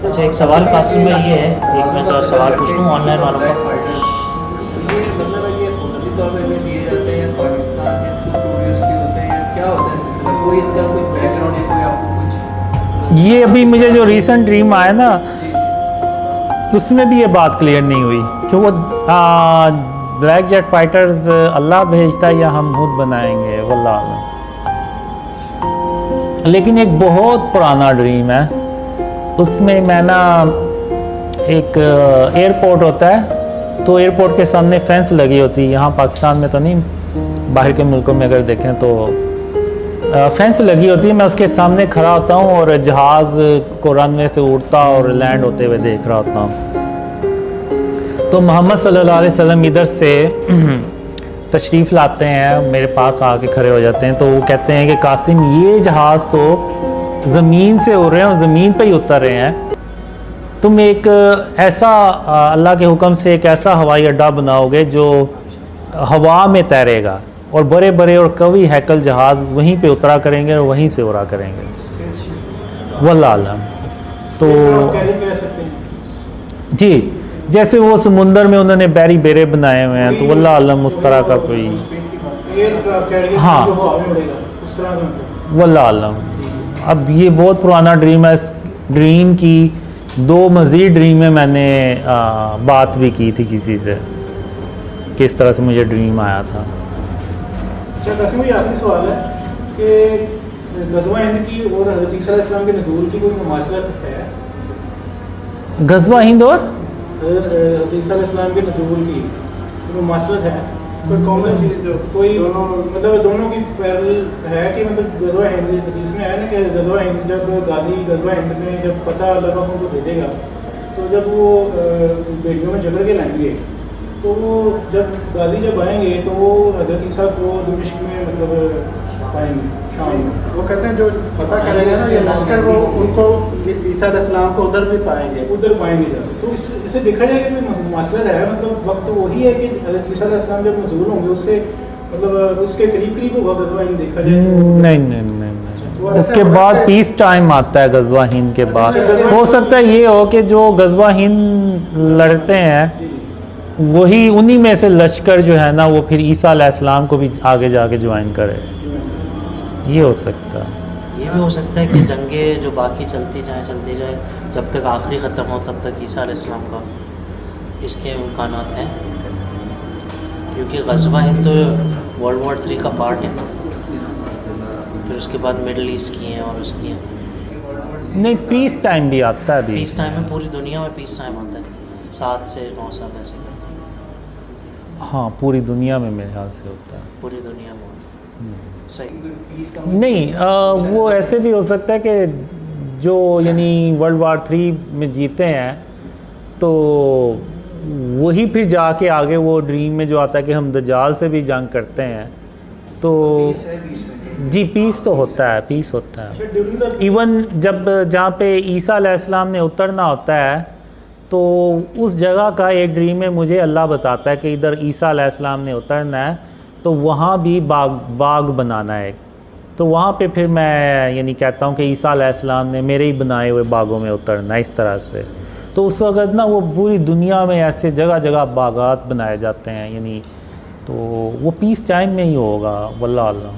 अच्छा, एक सवाल कासिम में ये है, एक मैं सवाल पूछ लूँ ऑनलाइन वालों का। ये मतलब ये खुदरी तौर पे भी दिए जाते हैं या पाकिस्तान के टूरिस्ट के होते हैं या क्या होता है सिलसिला, कोई इसका कोई बैकग्राउंड या कोई आपको कुछ? ये अभी मुझे जो रीसेंट ड्रीम आया ना, उसमें भी ये बात क्लियर नहीं हुई कि वो ब्लैक जेट फाइटर्स अल्लाह भेजता है या हम खुद बनाएंगे, वल्लाह आलम। लेकिन एक बहुत पुराना ड्रीम है, उसमें मैं ना एक एयरपोर्ट होता है, तो एयरपोर्ट के सामने फेंस लगी होती है। यहाँ पाकिस्तान में तो नहीं, बाहर के मुल्कों में अगर देखें तो फेंस लगी होती है। मैं उसके सामने खड़ा होता हूँ और जहाज़ को रनवे से उड़ता और लैंड होते हुए देख रहा होता हूँ। तो मोहम्मद सल्लल्लाहु अलैहि वसल्लम इधर से तशरीफ़ लाते हैं, मेरे पास आके खड़े हो जाते हैं। तो वो कहते हैं कि कासिम, ये जहाज़ तो ज़मीन से उड़ रहे हैं और ज़मीन पे ही उतर रहे हैं, तुम एक ऐसा अल्लाह के हुक्म से एक ऐसा हवाई अड्डा बनाओगे जो हवा में तैरेगा और बड़े बड़े और कवी हैकल जहाज़ वहीं पे उतरा करेंगे और वहीं से उड़ा करेंगे, वल्लाह आलम। तो जी, जैसे वो समुंदर में उन्होंने बैरी बेरे बनाए हुए हैं, तो वल्लाह आलम उस तरह का कोई, हाँ वल्लाह आलम। अब ये बहुत पुराना ड्रीम है। इस ड्रीम की 2 मज़ीद ड्रीम में मैंने बात भी की थी किसी से, किस तरह से मुझे ड्रीम आया था। ये आखिरी सवाल है कि ग़ज़वा हिंद की और हज़रत ईसा अलैहिस्सलाम के नज़ूल की कोई मुमासलत है? ग़ज़वा हिंद और हज़रत ईसा अलैहिस्सलाम के नज़ूल की कोई मुमासलत है? कोई कॉमन चीज़ जो कोई मतलब दोनों की पैरल है कि मतलब ग़ज़वा हिंद हदीस में है ना कि ग़ज़वा हिंद जब गाज़ी ग़ज़वा हिंद में जब फतह अल्लाह उनको दे देगा, तो जब वो बेटियों में झगड़ के लाएंगे, तो वो जब गाज़ी जब आएंगे तो वो हज़रत ईसा को दमिश्क में मतलब पाएंगे शाम में। वो कहते हैं जो फतह करेंगे ना ये लश्कर, वो उनको ईसा अलैहिस्सलाम को उधर भी पाएंगे, उधर पाएंगे जब। तो इसे देखा जाए कि कोई मसला है, मतलब वक्त वही है कि हज़रत ईसा अलैहिस्सलाम जब नज़ूल होंगे उससे मतलब उसके करीब करीब होगा ग़ज़वा हिंद देखा जाए तो? नहीं, उसके बाद पीस टाइम आता है ग़ज़वा हिंद के बाद। हो सकता है ये हो कि जो ग़ज़वा हिंद लड़ते हैं वही उन्हीं में से लश्कर जो है ना वो फिर ईसा अलैहिस्सलाम को भी आगे जाके ज्वाइन करे, ये हो सकता है। ये भी हो सकता है कि जंगें जो बाकी चलती जाए जब तक आखिरी ख़त्म हो तब तक ईसा अलैहिस्सलाम का इसके इम्कानात हैं, क्योंकि ग़ज़वा हिंद तो वर्ल्ड वॉर 3 का पार्ट है ना, फिर उसके बाद मिडल ईस्ट की हैं और उसकी हैं। नहीं, पीस टाइम भी आता है। पीस टाइम में पूरी दुनिया में पीस टाइम आता है, 7 से 9 साल ऐसे। हाँ, पूरी दुनिया में मेरे ख्याल से होता है, पूरी दुनिया में सही नहीं वो ऐसे भी हो सकता है कि जो यानी वर्ल्ड वार 3 में जीते हैं तो वही फिर जाके आगे वो ड्रीम में जो आता है कि हम दज्जाल से भी जंग करते हैं, तो जी पीस तो होता है, पीस होता है। इवन जब जहाँ पे ईसा अलैहिस्सलाम ने उतरना होता है तो उस जगह का एक ड्रीम में मुझे अल्लाह बताता है कि इधर ईसा अलैहिस्सलाम ने उतरना है, तो वहाँ भी बाग बनाना है। तो वहाँ पे फिर मैं यानी कहता हूँ कि ईसा अलैहिस्सलाम ने मेरे ही बनाए हुए बागों में उतरना है, इस तरह से। तो उस वक़्त ना वो पूरी दुनिया में ऐसे जगह जगह बागात बनाए जाते हैं, यानी तो वो पीस टाइम में ही होगा, वल्लाह अल्लाह।